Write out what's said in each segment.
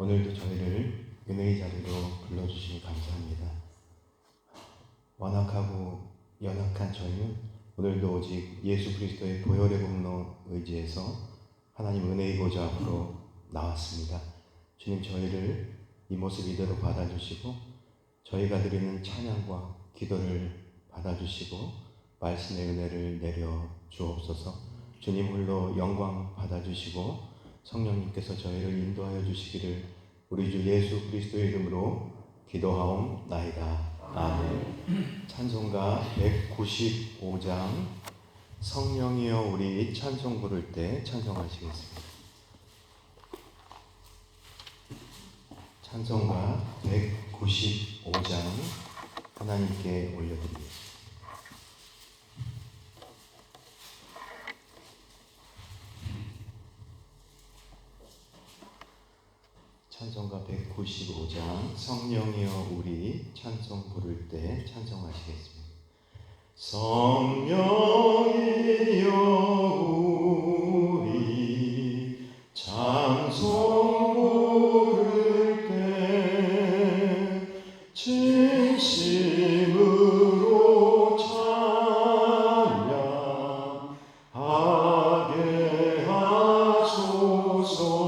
오늘도 저희를 은혜의 자리로 불러주시니 감사합니다. 완악하고 연약한 저희는 오늘도 오직 예수 그리스도의 보혈의 공로 의지해서 하나님 은혜의 보좌 앞으로 나왔습니다. 주님, 저희를 이 모습 이대로 받아주시고 저희가 드리는 찬양과 기도를 받아주시고 말씀의 은혜를 내려 주옵소서. 주님 홀로 영광 받아주시고 성령님께서 저희를 인도하여 주시기를 우리 주 예수 그리스도의 이름으로 기도하옵나이다. 아멘. 찬송가 195장 성령이여 우리 찬송 부를 때 찬송하시겠습니다. 찬송가 195장 하나님께 올려드리겠습니다. 찬송가 195장 성령이여 우리 찬송 부를 때 찬송하시겠습니다. 성령이여 우리 찬송 부를 때 진심으로 찬양하게 하소서.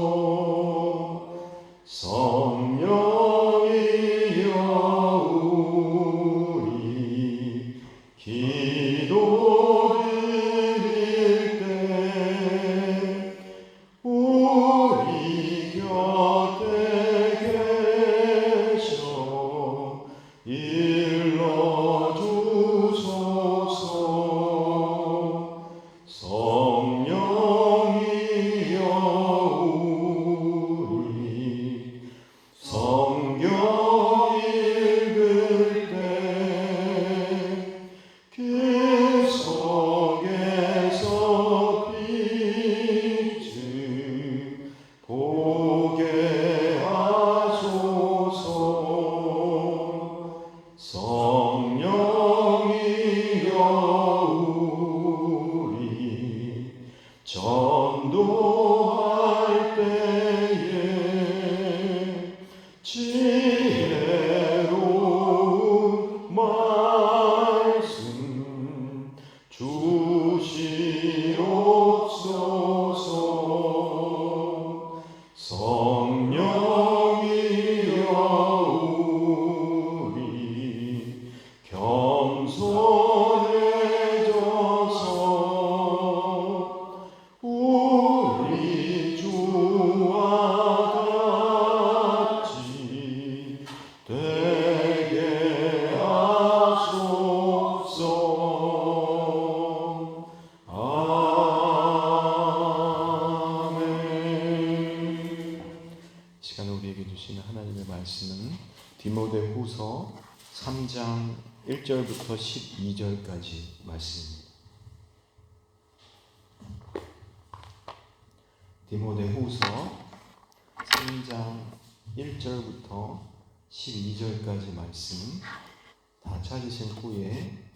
성령이여 우리 기도 드릴 때 우리 곁에 계셔 일러주소서. 성령이여 성경 읽을 때 그 속에서 빛을 보게 하소서. 성령이여 우리 전도할 때에 지혜로운 말씀 주시옵소서. 성령이여 우리 겸손해져서 우리 주와 같이 되게 하소서. 아멘. 이 시간 우리에게 주시는 하나님의 말씀은 디모데후서 3장 1절부터 12절까지 말씀입니다. 디모데후서 3장 1절부터 12절까지 말씀 다 찾으신 후에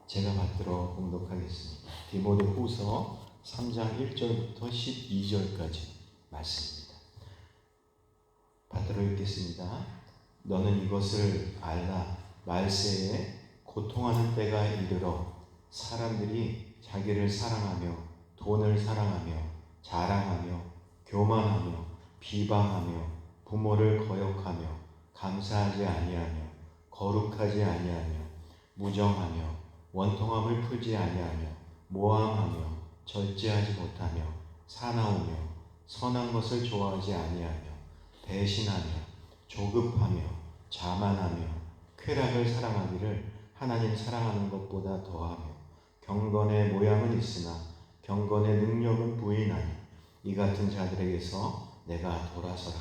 제가 받들어 봉독하겠습니다. 디모데후서 3장 1절부터 12절까지 말씀입니다. 받들어 읽겠습니다. 너는 이것을 알라. 말세에 고통하는 때가 이르러 사람들이 자기를 사랑하며 돈을 사랑하며 자랑하며 교만하며 비방하며 부모를 거역하며 감사하지 아니하며 거룩하지 아니하며 무정하며 원통함을 풀지 아니하며 모함하며 절제하지 못하며 사나우며 선한 것을 좋아하지 아니하며 배신하며 조급하며 자만하며 쾌락을 사랑하기를 하나님 사랑하는 것보다 더하며 경건의 모양은 있으나 경건의 능력은 부인하니 이 같은 자들에게서 내가 돌아서라.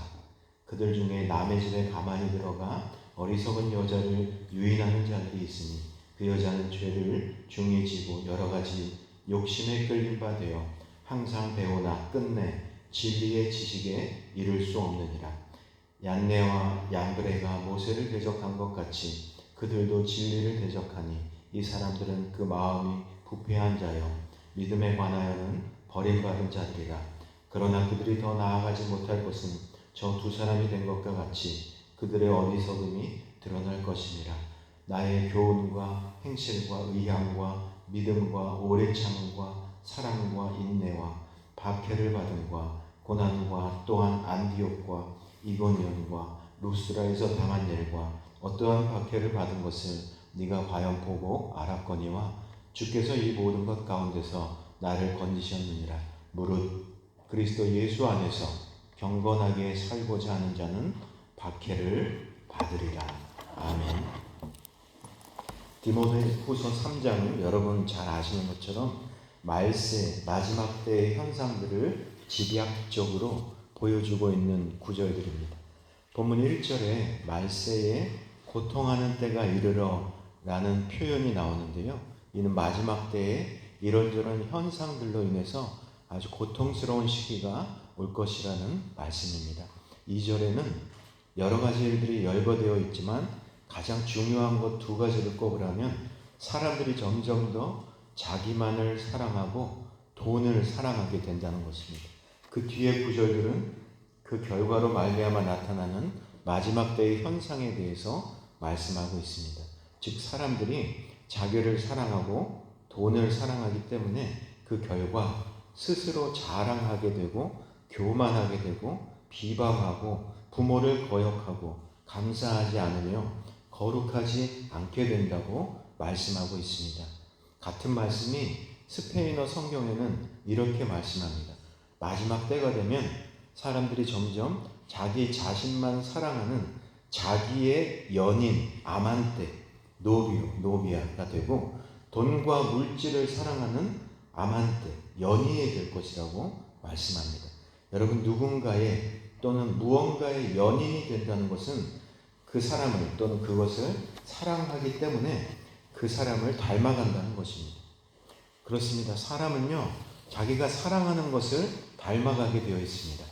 그들 중에 남의 집에 가만히 들어가 어리석은 여자를 유인하는 자들이 있으니 그 여자는 죄를 중히 지고 여러 가지 욕심에 끌린 바 되어 항상 배우나 끝내 진리의 지식에 이를 수 없느니라. 얀네와 얀브레가 모세를 대적한 것 같이 그들도 진리를 대적하니 이 사람들은 그 마음이 부패한 자여 믿음에 관하여는 버림받은 자들이라. 그러나 그들이 더 나아가지 못할 것은 저 두 사람이 된 것과 같이 그들의 어리석음이 드러날 것이니라. 나의 교훈과 행실과 의향과 믿음과 오래 참음과 사랑과 인내와 박해를 받음과 고난과 또한 안디옥과 이고니온과 루스드라에서 당한 일과 어떠한 박해를 받은 것을 네가 과연 보고 알았거니와 주께서 이 모든 것 가운데서 나를 건지셨느니라. 무릇 그리스도 예수 안에서 경건하게 살고자 하는 자는 박해를 받으리라. 아멘. 디모데후서 3장은 여러분 잘 아시는 것처럼 말세 마지막 때의 현상들을 집약적으로 보여주고 있는 구절들입니다. 본문 1절에 말세에 고통하는 때가 이르러 라는 표현이 나오는데요. 이는 마지막 때에 이런저런 현상들로 인해서 아주 고통스러운 시기가 올 것이라는 말씀입니다. 2절에는 여러 가지 일들이 열거되어 있지만 가장 중요한 것 두 가지를 꼽으라면 사람들이 점점 더 자기만을 사랑하고 돈을 사랑하게 된다는 것입니다. 그 뒤에 구절들은 그 결과로 말미암아 나타나는 마지막 때의 현상에 대해서 말씀하고 있습니다. 즉 사람들이 자기를 사랑하고 돈을 사랑하기 때문에 그 결과 스스로 자랑하게 되고 교만하게 되고 비방하고 부모를 거역하고 감사하지 않으며 거룩하지 않게 된다고 말씀하고 있습니다. 같은 말씀이 스페인어 성경에는 이렇게 말씀합니다. 마지막 때가 되면 사람들이 점점 자기 자신만 사랑하는 자기의 연인, 아만테, 노비아가 되고 돈과 물질을 사랑하는 아만테, 연인이 될 것이라고 말씀합니다. 여러분 누군가의 또는 무언가의 연인이 된다는 것은 그 사람을 또는 그것을 사랑하기 때문에 그 사람을 닮아간다는 것입니다. 그렇습니다. 사람은요 자기가 사랑하는 것을 닮아가게 되어 있습니다.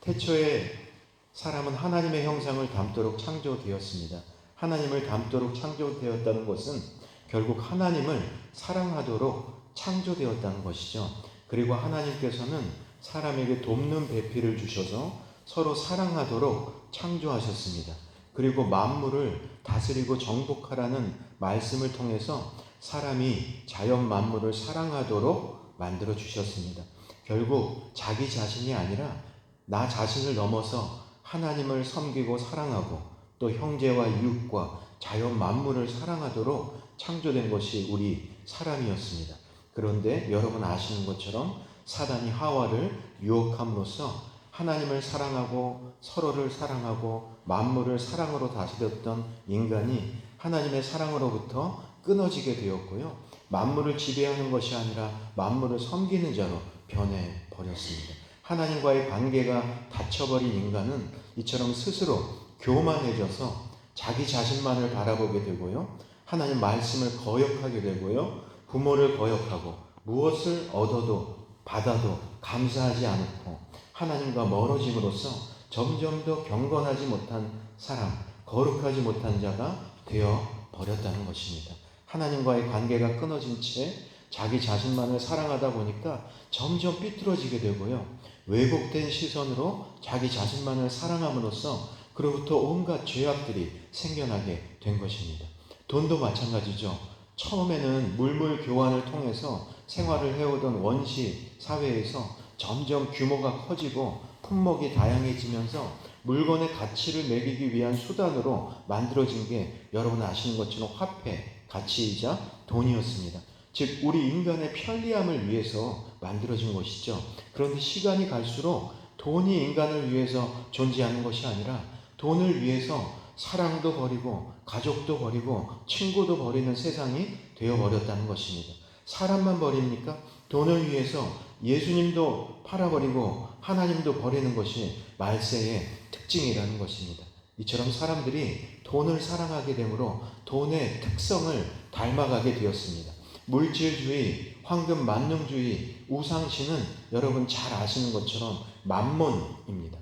태초에 사람은 하나님의 형상을 담도록 창조되었습니다. 하나님을 닮도록 창조되었다는 것은 결국 하나님을 사랑하도록 창조되었다는 것이죠. 그리고 하나님께서는 사람에게 돕는 배필을 주셔서 서로 사랑하도록 창조하셨습니다. 그리고 만물을 다스리고 정복하라는 말씀을 통해서 사람이 자연 만물을 사랑하도록 만들어 주셨습니다. 결국 자기 자신이 아니라 나 자신을 넘어서 하나님을 섬기고 사랑하고 또 형제와 이웃과 자연 만물을 사랑하도록 창조된 것이 우리 사람이었습니다. 그런데 여러분 아시는 것처럼 사단이 하와를 유혹함으로써 하나님을 사랑하고 서로를 사랑하고 만물을 사랑으로 다스렸던 인간이 하나님의 사랑으로부터 끊어지게 되었고요. 만물을 지배하는 것이 아니라 만물을 섬기는 자로 변해버렸습니다. 하나님과의 관계가 닫혀버린 인간은 이처럼 스스로 교만해져서 자기 자신만을 바라보게 되고요. 하나님 말씀을 거역하게 되고요. 부모를 거역하고 무엇을 얻어도 받아도 감사하지 않고 하나님과 멀어짐으로써 점점 더 경건하지 못한 사람, 거룩하지 못한 자가 되어 버렸다는 것입니다. 하나님과의 관계가 끊어진 채 자기 자신만을 사랑하다 보니까 점점 삐뚤어지게 되고요. 왜곡된 시선으로 자기 자신만을 사랑함으로써 그로부터 온갖 죄악들이 생겨나게 된 것입니다. 돈도 마찬가지죠. 처음에는 물물 교환을 통해서 생활을 해오던 원시 사회에서 점점 규모가 커지고 품목이 다양해지면서 물건의 가치를 매기기 위한 수단으로 만들어진 게 여러분 아시는 것처럼 화폐, 가치이자 돈이었습니다. 즉 우리 인간의 편리함을 위해서 만들어진 것이죠. 그런데 시간이 갈수록 돈이 인간을 위해서 존재하는 것이 아니라 돈을 위해서 사랑도 버리고 가족도 버리고 친구도 버리는 세상이 되어버렸다는 것입니다. 사람만 버립니까? 돈을 위해서 예수님도 팔아버리고 하나님도 버리는 것이 말세의 특징이라는 것입니다. 이처럼 사람들이 돈을 사랑하게 되므로 돈의 특성을 닮아가게 되었습니다. 물질주의, 황금 만능주의, 우상신은 여러분 잘 아시는 것처럼 만몬입니다.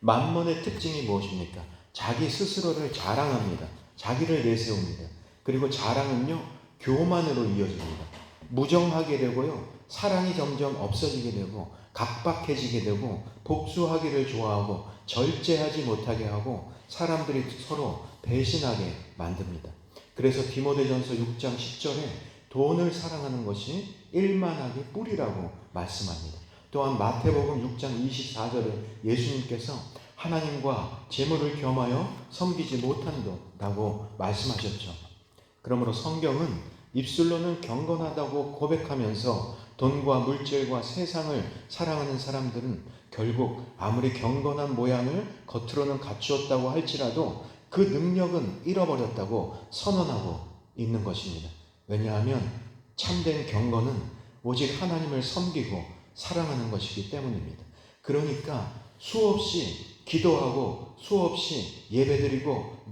만몬의 특징이 무엇입니까? 자기 스스로를 자랑합니다. 자기를 내세웁니다. 그리고 자랑은요 교만으로 이어집니다. 무정하게 되고요. 사랑이 점점 없어지게 되고 각박해지게 되고 복수하기를 좋아하고 절제하지 못하게 하고 사람들이 서로 배신하게 만듭니다. 그래서 디모데전서 6장 10절에 돈을 사랑하는 것이 일만하게 뿌리라고 말씀합니다. 또한 마태복음 6장 24절에 예수님께서 하나님과 재물을 겸하여 섬기지 못한다고 말씀하셨죠. 그러므로 성경은 입술로는 경건하다고 고백하면서 돈과 물질과 세상을 사랑하는 사람들은 결국 아무리 경건한 모양을 겉으로는 갖추었다고 할지라도 그 능력은 잃어버렸다고 선언하고 있는 것입니다. 왜냐하면 참된 경건은 오직 하나님을 섬기고 사랑하는 것이기 때문입니다. 그러니까 수없이 기도하고 수없이 예배드리고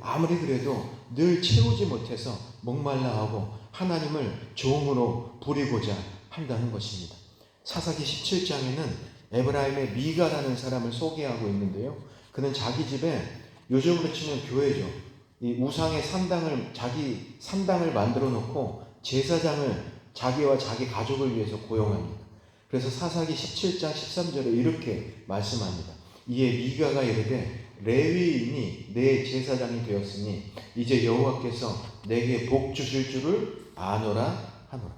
아무리 그래도 늘 채우지 못해서 목말라하고 하나님을 종으로 부리고자 한다는 것입니다. 사사기 17장에는 에브라임의 미가라는 사람을 소개하고 있는데요. 그는 자기 집에 요즘으로 치면 교회죠. 이 우상의 자기 산당을 만들어 놓고 제사장을 자기와 자기 가족을 위해서 고용합니다. 그래서 사사기 17장 13절에 이렇게 말씀합니다. 이에 미가가 이르되 레위인이 내 제사장이 되었으니 이제 여호와께서 내게 복 주실 줄을 아노라 하노라.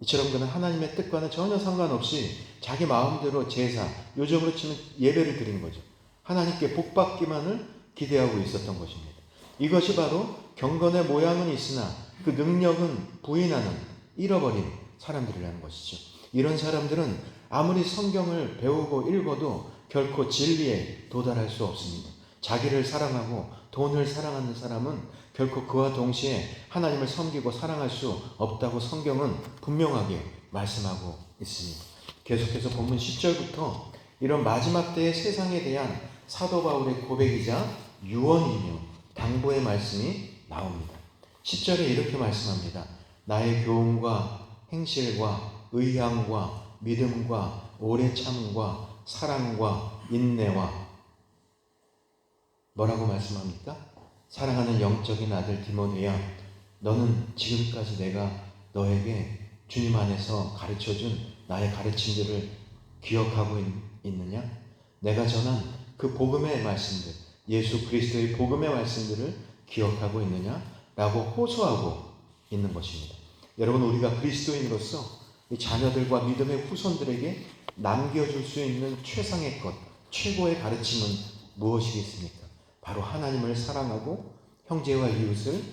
이처럼 그는 하나님의 뜻과는 전혀 상관없이 자기 마음대로 제사, 요즘으로 치면 예배를 드린 거죠. 하나님께 복 받기만을 기대하고 있었던 것입니다. 이것이 바로 경건의 모양은 있으나 그 능력은 부인하는, 잃어버린 사람들이라는 것이죠. 이런 사람들은 아무리 성경을 배우고 읽어도 결코 진리에 도달할 수 없습니다. 자기를 사랑하고 돈을 사랑하는 사람은 결코 그와 동시에 하나님을 섬기고 사랑할 수 없다고 성경은 분명하게 말씀하고 있습니다. 계속해서 본문 10절부터 이런 마지막 때의 세상에 대한 사도 바울의 고백이자 유언이며 당부의 말씀이 나옵니다. 10절에 이렇게 말씀합니다. 나의 교훈과 행실과 의향과 믿음과 오래 참음과 사랑과 인내와 뭐라고 말씀합니까? 사랑하는 영적인 아들 디모데야, 너는 지금까지 내가 너에게 주님 안에서 가르쳐준 나의 가르침들을 기억하고 있느냐? 내가 전한 그 복음의 말씀들, 예수 그리스도의 복음의 말씀들을 기억하고 있느냐? 라고 호소하고 있는 것입니다. 여러분, 우리가 그리스도인으로서 이 자녀들과 믿음의 후손들에게 남겨줄 수 있는 최상의 것, 최고의 가르침은 무엇이겠습니까? 바로 하나님을 사랑하고 형제와 이웃을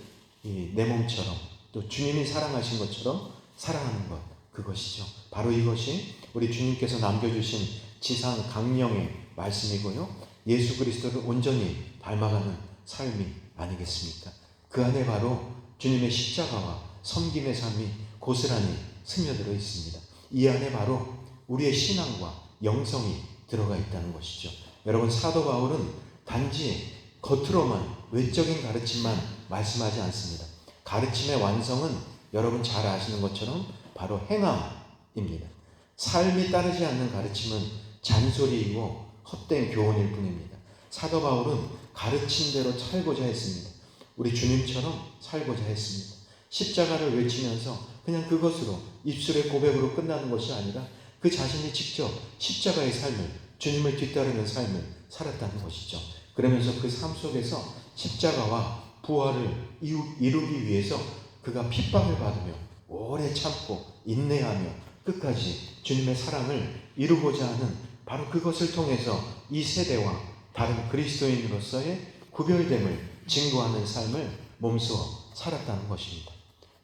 내 몸처럼 또 주님이 사랑하신 것처럼 사랑하는 것, 그것이죠. 바로 이것이 우리 주님께서 남겨주신 지상 강령의 말씀이고요. 예수 그리스도를 온전히 닮아가는 삶이 아니겠습니까? 그 안에 바로 주님의 십자가와 섬김의 삶이 고스란히 스며들어 있습니다. 이 안에 바로 우리의 신앙과 영성이 들어가 있다는 것이죠. 여러분, 사도 바울은 단지 겉으로만 외적인 가르침만 말씀하지 않습니다. 가르침의 완성은 여러분 잘 아시는 것처럼 바로 행함입니다. 삶이 따르지 않는 가르침은 잔소리이고 헛된 교훈일 뿐입니다. 사도 바울은 가르친 대로 살고자 했습니다. 우리 주님처럼 살고자 했습니다. 십자가를 외치면서 그냥 그것으로 입술의 고백으로 끝나는 것이 아니라 그 자신이 직접 십자가의 삶을, 주님을 뒤따르는 삶을 살았다는 것이죠. 그러면서 그 삶 속에서 십자가와 부활을 이루기 위해서 그가 핍박을 받으며 오래 참고 인내하며 끝까지 주님의 사랑을 이루고자 하는 바로 그것을 통해서 이 세대와 다른 그리스도인으로서의 구별됨을 증거하는 삶을 몸소 살았다는 것입니다.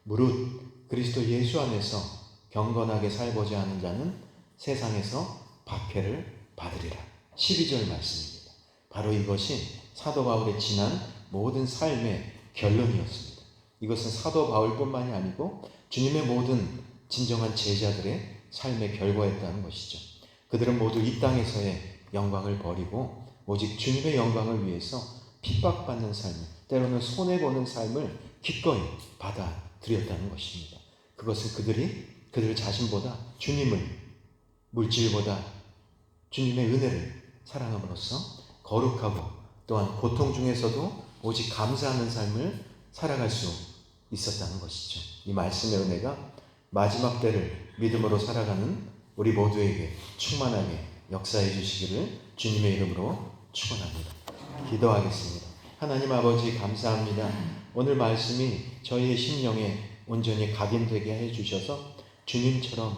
무릇 그리스도 예수 안에서 경건하게 살고자 하는 자는 세상에서 박해를 받으리라. 12절 말씀입니다. 바로 이것이 사도 바울의 지난 모든 삶의 결론이었습니다. 이것은 사도 바울뿐만이 아니고 주님의 모든 진정한 제자들의 삶의 결과였다는 것이죠. 그들은 모두 이 땅에서의 영광을 버리고 오직 주님의 영광을 위해서 핍박받는 삶, 때로는 손해보는 삶을 기꺼이 받아들였다는 것입니다. 그것은 그들 자신보다 주님을, 물질보다 주님의 은혜를 사랑함으로써 거룩하고 또한 고통 중에서도 오직 감사하는 삶을 살아갈 수 있었다는 것이죠. 이 말씀의 은혜가 마지막 때를 믿음으로 살아가는 우리 모두에게 충만하게 역사해 주시기를 주님의 이름으로 축원합니다. 기도하겠습니다. 하나님 아버지 감사합니다. 오늘 말씀이 저희의 심령에 온전히 각인되게 해 주셔서 주님처럼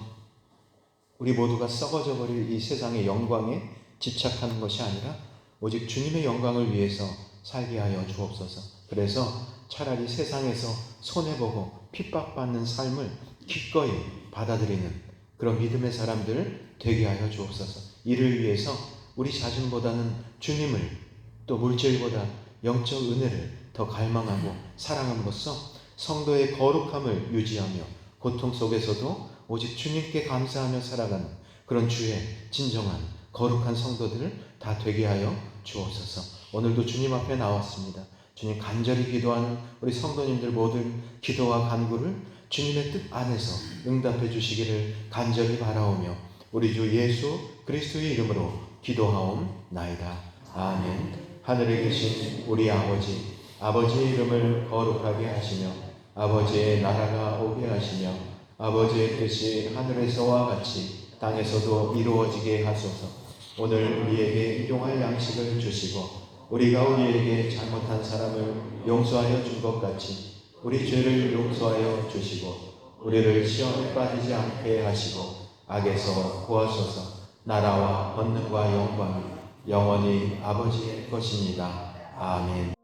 우리 모두가 썩어져 버릴 이 세상의 영광에 집착하는 것이 아니라 오직 주님의 영광을 위해서 살게 하여 주옵소서. 그래서 차라리 세상에서 손해보고 핍박받는 삶을 기꺼이 받아들이는 그런 믿음의 사람들 되게 하여 주옵소서. 이를 위해서 우리 자신보다는 주님을, 또 물질보다 영적 은혜를 더 갈망하고 사랑함으로써 성도의 거룩함을 유지하며 고통 속에서도 오직 주님께 감사하며 살아가는 그런 주의 진정한 거룩한 성도들 다 되게 하여 주옵소서. 오늘도 주님 앞에 나왔습니다. 주님, 간절히 기도하는 우리 성도님들 모든 기도와 간구를 주님의 뜻 안에서 응답해 주시기를 간절히 바라오며 우리 주 예수 그리스도의 이름으로 기도하옵나이다. 아멘. 하늘에 계신 우리 아버지, 아버지의 이름을 거룩하게 하시며 아버지의 나라가 오게 하시며 아버지의 뜻이 하늘에서와 같이 땅에서도 이루어지게 하소서. 오늘 우리에게 일용할 양식을 주시고 우리가 우리에게 잘못한 사람을 용서하여 준 것 같이 우리 죄를 용서하여 주시고 우리를 시험에 빠지지 않게 하시고 악에서 구하소서. 나라와 권능과 영광이 영원히 아버지의 것입니다. 아멘.